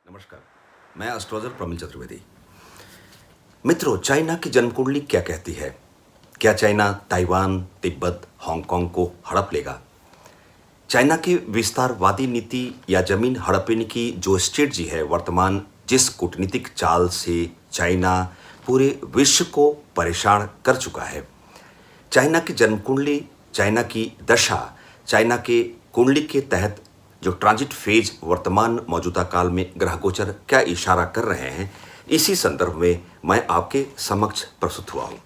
नमस्कार। मैं एस्ट्रोलॉजर प्रमिल चतुर्वेदी। मित्रों, चाइना की जन्म कुंडली क्या कहती है? क्या चाइना ताइवान, तिब्बत, हांगकांग को हड़प लेगा? चाइना की विस्तारवादी नीति या जमीन हड़पने की जो स्ट्रेटजी है, वर्तमान जिस कूटनीतिक चाल से चाइना पूरे विश्व को परेशान कर चुका है। चाइना की जन्म कुंडली, चाइना की दशा, चाइना के कुंडली के तहत जो ट्रांजिट फेज वर्तमान मौजूदा काल में ग्रह गोचर क्या इशारा कर रहे हैं, इसी संदर्भ में मैं आपके समक्ष प्रस्तुत हुआ हूं।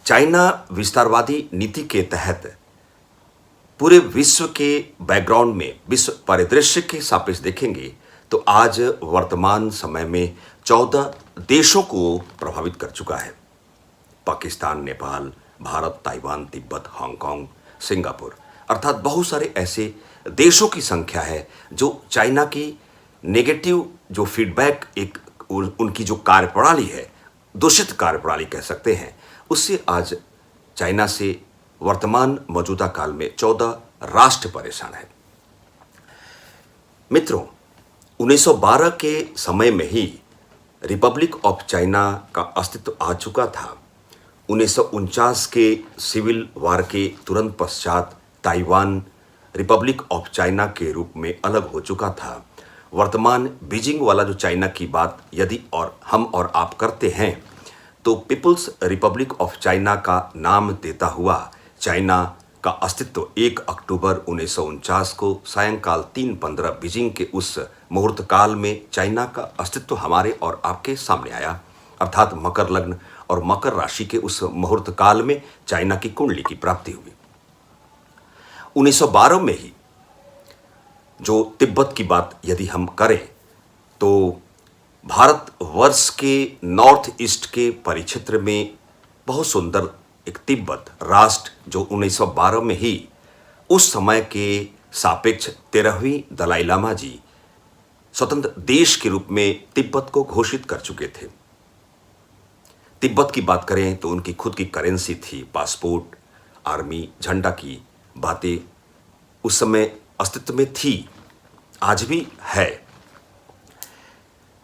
चाइना विस्तारवादी नीति के तहत पूरे विश्व के बैकग्राउंड में, विश्व परिदृश्य के सापेक्ष देखेंगे तो आज वर्तमान समय में 14 देशों को प्रभावित कर चुका है। Pakistan, Nepal, Bharat, Taiwan, Tibet, Hong Kong, Singapore, अर्थात बहुत सारे ऐसे देशों की संख्या है जो चाइना की नेगेटिव जो फीडबैक, एक उनकी जो कार्यप्रणाली है, दूषित कार्यप्रणाली कह सकते हैं, उससे आज चाइना से वर्तमान मौजूदा काल में 14 राष्ट्र परेशान है। मित्रों, 1912 के समय में ही रिपब्लिक ऑफ चाइना का अस्तित्व आ चुका था। 1949 के सिविल वार के तुरंत पश्चात ताइवान रिपब्लिक ऑफ चाइना के रूप में अलग हो चुका था। वर्तमान बीजिंग वाला जो चाइना की बात यदि और हम और आप करते हैं तो पीपुल्स रिपब्लिक ऑफ चाइना का नाम देता हुआ चाइना का अस्तित्व 1 अक्टूबर 1949 को सायंकाल 3:15 बीजिंग के उस मुहूर्त काल में चाइना का अस्तित्व हमारे और आपके सामने आया। अर्थात मकर लग्न और मकर राशि के उस मुहूर्त काल में चाइना की कुंडली की प्राप्ति हुई। 1912 में ही जो तिब्बत की बात यदि हम करें तो भारत वर्ष के नॉर्थ ईस्ट के परिक्षेत्र में बहुत सुंदर एक तिब्बत राष्ट्र जो 1912 में ही उस समय के सापेक्ष 13वीं दलाई लामा जी स्वतंत्र देश के रूप में तिब्बत को घोषित कर चुके थे। तिब्बत की बात करें तो उनकी खुद की करेंसी थी, पासपोर्ट, आर्मी, झंडा की बातें उस समय अस्तित्व में थी, आज भी है।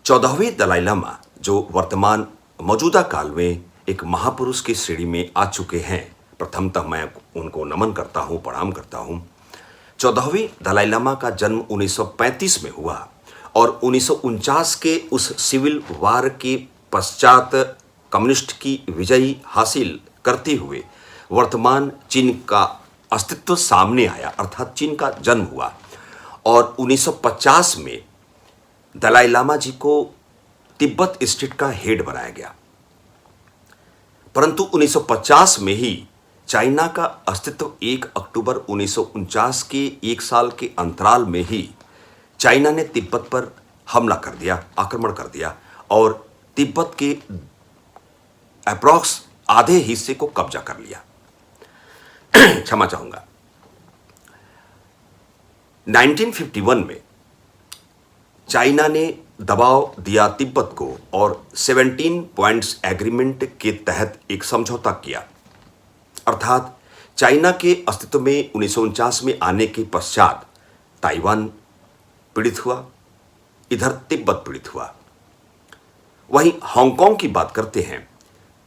14वें दलाई लामा जो वर्तमान मौजूदा काल में एक महापुरुष की श्रेणी में आ चुके हैं, प्रथमतः मैं उनको नमन करता हूं, प्रणाम करता हूं। 14वें दलाई लामा का जन्म 1935 में हुआ और 1949 के उस सिविल वार के पश्चात कम्युनिस्ट की विजय हासिल करते हुए वर्तमान चीन का अस्तित्व सामने आया, अर्थात चीन का जन्म हुआ और 1950 में दलाई लामा जी को तिब्बत स्टेट का हेड बनाया गया। परंतु 1950 में ही चाइना का अस्तित्व 1 अक्टूबर 1949 के एक साल के अंतराल में ही चाइना ने तिब्बत पर हमला कर दिया, आक्रमण कर दिया और तिब्बत के अप्रॉक्स आधे हिस्से को कब्जा कर लिया। क्षमा चाहूंगा। 1951 में चाइना ने दबाव दिया तिब्बत को और 17 पॉइंट्स एग्रीमेंट के तहत एक समझौता किया। अर्थात चाइना के अस्तित्व में 1949 में आने के पश्चात ताइवान पीड़ित हुआ, इधर तिब्बत पीड़ित हुआ। वहीं हांगकांग की बात करते हैं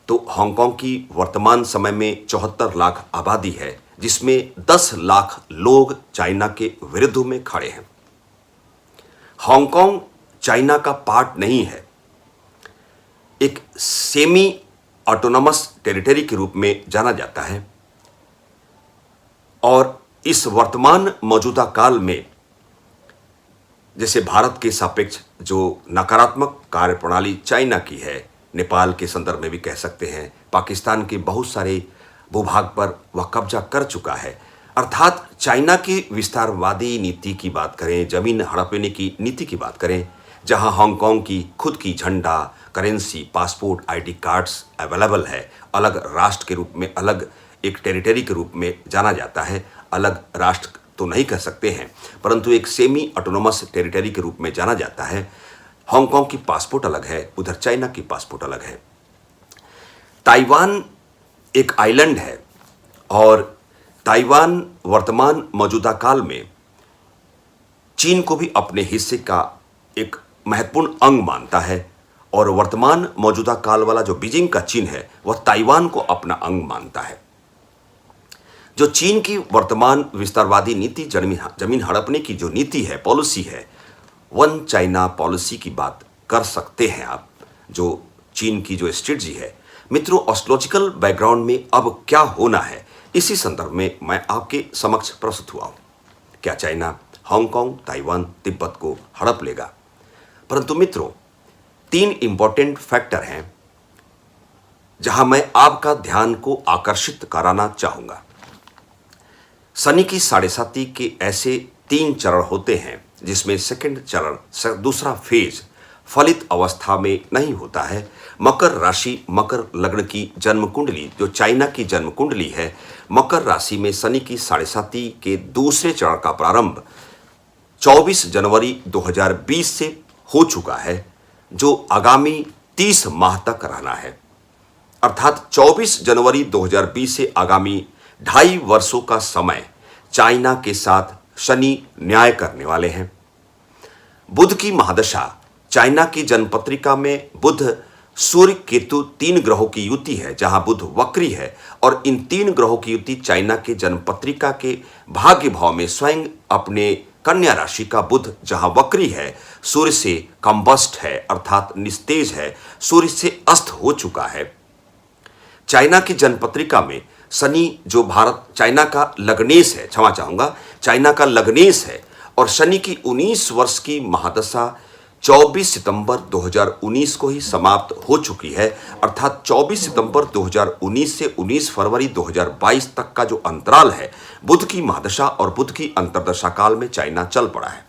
तो हांगकांग की वर्तमान समय में 74 लाख आबादी है, जिसमें 10 लाख लोग चाइना के विरुद्ध में खड़े हैं। हांगकांग चाइना का पार्ट नहीं है, एक सेमी ऑटोनॉमस टेरिटरी के रूप में जाना जाता है और इस वर्तमान मौजूदा काल में जैसे भारत के सापेक्ष जो नकारात्मक कार्यप्रणाली चाइना की है, नेपाल के संदर्भ में भी कह सकते हैं, पाकिस्तान के बहुत सारे भूभाग पर वह कब्जा कर चुका है। अर्थात चाइना की विस्तारवादी नीति की बात करें, जमीन हड़पने की नीति की बात करें, जहां हांगकांग की खुद की झंडा, currency, passport, ID cards available है, अलग राष्ट्र के रूप में, अलग एक टेरिटरी के रूप में जाना जाता है, अलग राष्ट्र तो नहीं कह सकते हैं परंतु एक सेमी ऑटोनोमस टेरिटरी के रूप में जाना जाता है। हांगकांग की पासपोर्ट अलग है, उधर चाइना की पासपोर्ट अलग है। ताइवान एक आइलैंड है और ताइवान वर्तमान मौजूदा काल में चीन को भी अपने हिस्से का एक महत्वपूर्ण अंग मानता है और वर्तमान मौजूदा काल वाला जो बीजिंग का चीन है वह ताइवान को अपना अंग मानता है। जो चीन की वर्तमान विस्तारवादी नीति, जमीन हड़पने की जो नीति है, पॉलिसी है, वन चाइना पॉलिसी की बात कर सकते हैं आप, जो चीन की जो स्ट्रेटजी है। मित्रों, एस्ट्रोलॉजिकल बैकग्राउंड में अब क्या होना है, इसी संदर्भ में मैं आपके समक्ष प्रस्तुत हुआ हूं। क्या चाइना हांगकांग, ताइवान, तिब्बत को हड़प लेगा? परंतु मित्रों, 3 इंपॉर्टेंट फैक्टर हैं जहां मैं आपका ध्यान को आकर्षित कराना चाहूंगा। शनि की साढ़ेसाती के ऐसे 3 चरण होते हैं जिसमें सेकंड चरण, दूसरा फेज फलित अवस्था में नहीं होता है। मकर राशि, मकर लग्न की जन्म कुंडली, जो चाइना की जन्म कुंडली है, मकर राशि में शनि की साढ़ेसाती के दूसरे चरण का प्रारंभ 24 जनवरी 2020 से हो चुका है, जो आगामी 30 माह तक रहना है। अर्थात 24 जनवरी 2020 से आगामी 2.5 वर्षों का समय चाइना के साथ शनि न्याय करने वाले हैं। बुध की महादशा, चाइना की जन्मपत्रिका में बुध सूर्य केतु 3 ग्रहों की युति है, जहां बुध वक्री है, और इन 3 ग्रहों की युति चाइना के जन्मपत्रिका के भाग्य भाव में स्वयं अपने कन्या राशि का बुध जहां वक्री है, सूर्य से कंबस्ट है, अर्थात निस्तेज है, सूर्य से अस्त हो चुका है। चाइना की जन्मपत्रिका में शनि, जो चाइना का लग्नेश है, क्षमा चाहूंगा, चाइना का लग्नेश है, और शनि की 19 वर्ष की महादशा 24 सितंबर 2019 को ही समाप्त हो चुकी है। अर्थात 24 सितंबर 2019 से 19 फरवरी 2022 तक का जो अंतराल है, बुध की महादशा और बुध की अंतर्दशा काल में चाइना चल पड़ा है।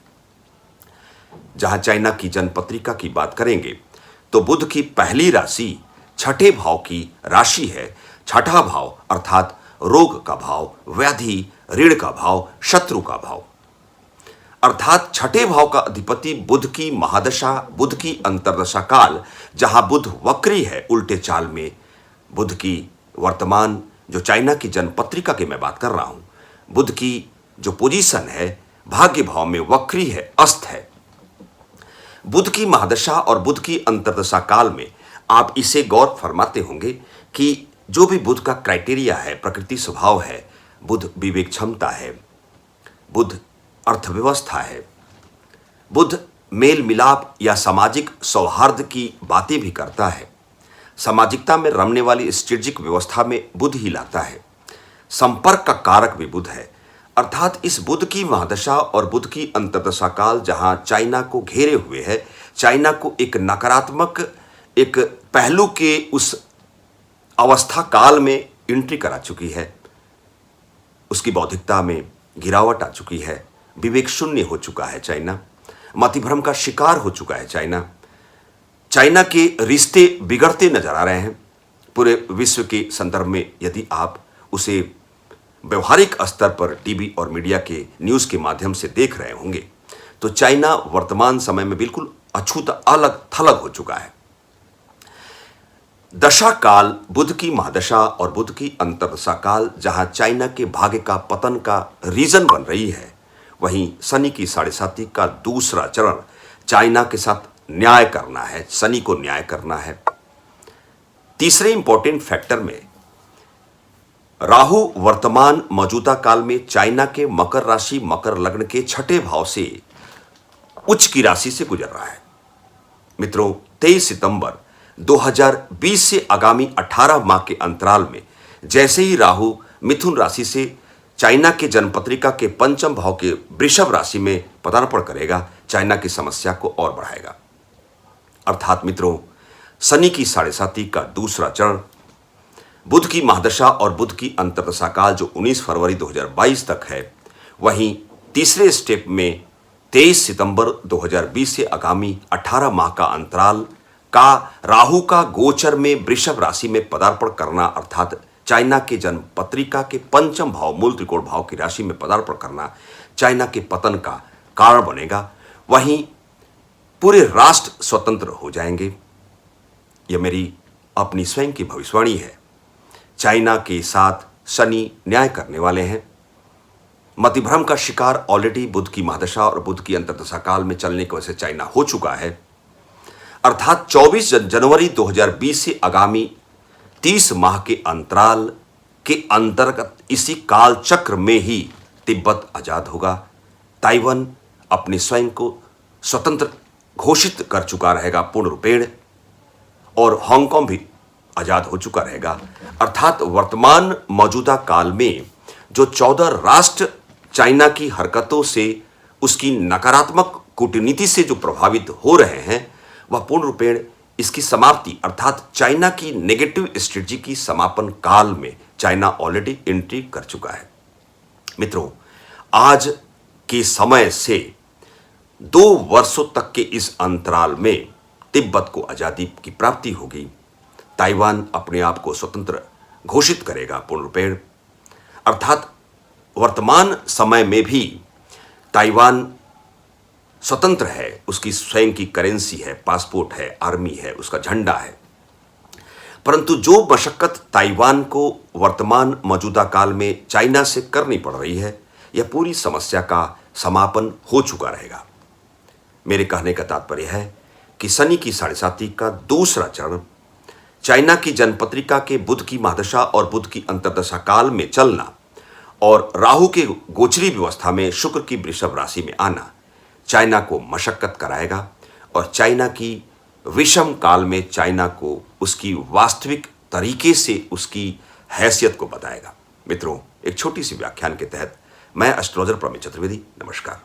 जहां चाइना की जन्मपत्रिका की बात करेंगे तो बुध की पहली राशि छठे भाव की राशि है। छठा भाव अर्थात रोग का भाव, व्याधि, ऋण का भाव, शत्रु का भाव, अर्थात छठे भाव का अधिपति बुध की महादशा, बुध की अंतर्दशा काल, जहां बुध वक्री है, उल्टे चाल में बुध की वर्तमान जो चाइना की जन्मपत्रिका की मैं बात कर रहा हूं, बुध की जो पोजीशन है भाग्य भाव में वक्री है, अस्त है। बुध की महादशा और बुध की अंतर्दशा काल में आप इसे गौर फरमाते होंगे कि जो भी बुध का क्राइटेरिया है, प्रकृति स्वभाव है, बुध विवेक क्षमता है, बुध अर्थव्यवस्था है, बुध मेल मिलाप या सामाजिक सौहार्द की बातें भी करता है, सामाजिकता में रमने वाली स्ट्रेटेजिक व्यवस्था में बुध ही लाता है, संपर्क का कारक भी बुध है। अर्थात इस बुध की महादशा और बुध की अंतर्दशा काल जहां चाइना को घेरे हुए है, चाइना को एक नकारात्मक एक पहलू के उस अवस्था काल में एंट्री करा चुकी है, उसकी बौद्धिकता में गिरावट आ चुकी है, विवेक शून्य हो चुका है चाइना, मतिभ्रम का शिकार हो चुका है चाइना। चाइना के रिश्ते बिगड़ते नजर आ रहे हैं। पूरे विश्व के संदर्भ में यदि आप उसे व्यवहारिक स्तर पर टीवी और मीडिया के न्यूज़ के माध्यम से देख रहे होंगे तो चाइना वर्तमान समय में बिल्कुल अछूता अलग थलग हो चुका है। दशा काल बुध की महादशा और बुध की अंतर्दशा काल जहां चाइना के भाग्य का पतन का रीजन बन रही है, वहीं शनि की साढ़ेसाती का दूसरा चरण चाइना के साथ न्याय करना है, शनि को न्याय करना है। तीसरे इंपॉर्टेंट फैक्टर में राहु वर्तमान मौजूदा काल में चाइना के मकर राशि, मकर लग्न के छठे भाव से उच्च की राशि से गुजर रहा है। मित्रों, 23 सितंबर 2020 से आगामी 18 माह के अंतराल में जैसे ही राहु मिथुन राशि से चाइना के जन्मपत्रिका के पंचम भाव के वृषभ राशि में पदार्पण करेगा, चाइना की समस्या को और बढ़ाएगा। अर्थात मित्रों, शनि की साढ़ेसाती का दूसरा चरण, बुध की महादशा और बुध की अंतर्दशा काल जो 19 फरवरी 2022 तक है, वहीं तीसरे स्टेप में 23 सितंबर 2020 से आगामी 18 माह का अंतराल का राहु का गोचर में वृषभ राशि में पदार्पण करना, अर्थात चाइना के जन्म पत्रिका के पंचम भाव मूल त्रिकोण भाव की राशि में पदार्पण करना चाइना के पतन का कारण बनेगा। वहीं पूरे राष्ट्र स्वतंत्र हो जाएंगे। यह मेरी अपनी स्वयं की भविष्यवाणी है। चाइना के साथ शनि न्याय करने वाले हैं। मतिभ्रम का शिकार ऑलरेडी बुध की महादशा और बुध की अंतर्दशा काल में चलने की वजह से चाइना हो चुका है। अर्थात 24 जनवरी 2020 से आगामी 30 माह के अंतराल के अंतर्गत इसी काल चक्र में ही तिब्बत आजाद होगा। ताइवान अपने स्वयं को स्वतंत्र घोषित कर चुका रहेगा पूर्ण रूपेण, और हांगकांग भी आजाद हो चुका रहेगा। अर्थात वर्तमान मौजूदा काल में जो 14 राष्ट्र चाइना की हरकतों से, उसकी नकारात्मक कूटनीति से जो प्रभावित हो रहे हैं, वह पूर्ण रूपेण इसकी समाप्ति अर्थात चाइना की नेगेटिव स्ट्रेटजी की समापन काल में चाइना ऑलरेडी एंट्री कर चुका है। मित्रों, आज के समय से 2 वर्षों तक के इस अंतराल में तिब्बत को आजादी की प्राप्ति होगी। ताइवान अपने आप को स्वतंत्र घोषित करेगा पूर्ण रूपेण। अर्थात वर्तमान समय में भी ताइवान स्वतंत्र है, उसकी स्वयं की करेंसी है, पासपोर्ट है, आर्मी है, उसका झंडा है। परंतु जो मशक्कत ताइवान को वर्तमान मौजूदा काल में चाइना से करनी पड़ रही है, यह पूरी समस्या का समापन हो चुका रहेगा। मेरे कहने का तात्पर्य है कि शनि की 7.5 का दूसरा चरण, चाइना की जन्मपत्रिका के बुध की महादशा और बुध की अंतर्दशा काल में चलना और राहु के गोचरी व्यवस्था में शुक्र की वृषभ राशि में आना चाइना को मशक्कत कराएगा और चाइना की विषम काल में चाइना को उसकी वास्तविक तरीके से उसकी हैसियत को बताएगा। मित्रों, एक छोटी सी व्याख्यान के तहत मैं एस्ट्रोलॉजर प्रमित चतुर्वेदी, नमस्कार।